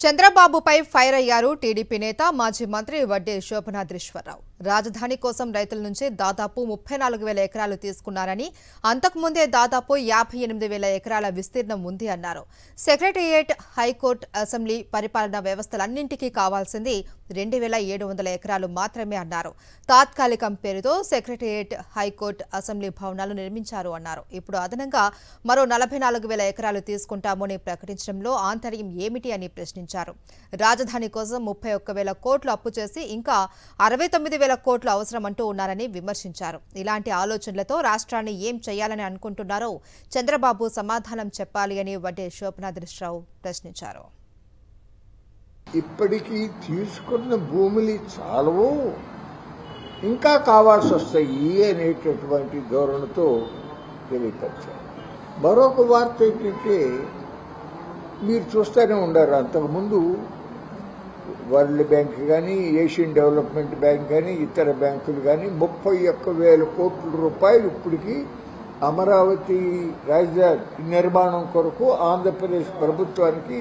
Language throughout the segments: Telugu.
చంద్రబాబుపై ఫైర్ అయ్యారు టీడీపీ నేత మాజీ మంత్రి వడ్డే శోభనాద్రీశ్వరరావు. రాజధాని కోసం రైతుల నుంచి దాదాపు 34,000 ఎకరాలు తీసుకున్నారని, అంతకుముందే దాదాపు 58,000 ఎకరాల విస్తీర్ణం ఉంది అన్నారు. సెక్రటేరియట్, హైకోర్టు, అసెంబ్లీ పరిపాలనా వ్యవస్థలన్నింటికీ కావాల్సింది 2,700 ఎకరాలు మాత్రమే అన్నారు. తాత్కాలికం పేరుతో సెక్రటేరియట్, హైకోర్టు, అసెంబ్లీ భవనాలు నిర్మించారు అన్నారు. ఇప్పుడు అదనంగా మరో 44,000 ఎకరాలు తీసుకుంటామని ప్రకటించడంలో ఆంతర్యం ఏమిటి అని ప్రశ్నించారు. రాజధాని కోసం 31,000 కోట్లు అప్పు చేసి ఇంకా 69,000 కోట్లు అవసరమంటూ ఉన్నారని విమర్శించారు. ఇలాంటి ఆలోచనలతో రాష్ట్రాన్ని ఏం చేయాలని అనుకుంటున్నారో చంద్రబాబు సమాధానం చెప్పాలి అని వడ్డే శోభనాద్రీశ్వరరావు ప్రశ్నించారు. ఇప్పటికీ తీసుకున్న భూములు చాలవు, ఇంకా కావాల్సి వస్తాయి అనేటటువంటి ధోరణితో తెలియపరిచారు. మరొక వార్త ఏంటంటే, మీరు చూస్తూనే ఉండారు, అంతకుముందు వరల్డ్ బ్యాంక్ కానీ, ఏషియన్ డెవలప్మెంట్ బ్యాంక్ కానీ, ఇతర బ్యాంకులు కానీ 31,000 కోట్ల రూపాయలు ఇప్పటికీ అమరావతి రాజధాని నిర్మాణం కొరకు ఆంధ్రప్రదేశ్ ప్రభుత్వానికి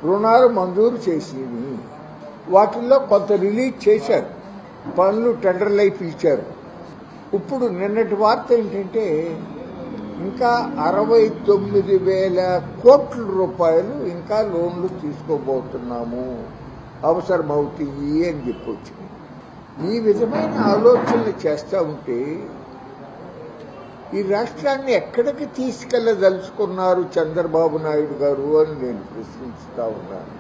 రుణాలు మంజూరు చేసింది. వాటిల్లో కొంత రిలీజ్ చేశారు, పనులు టెండర్లు అయి పిలిచారు. ఇప్పుడు నిన్నటి వార్త ఏంటంటే, ఇంకా 69,000 కోట్ల రూపాయలు ఇంకా లోన్లు తీసుకోబోతున్నాము, అవసరమవుతాయి అని చెప్పొచ్చు. ఈ విధమైన ఆలోచనలు చేస్తూ ఉంటే ఈ రాష్ట్రాన్ని ఎక్కడికి తీసుకెళ్లదలుచుకున్నారు చంద్రబాబు నాయుడు గారు అని నేను ప్రశ్నిస్తూ ఉన్నాను.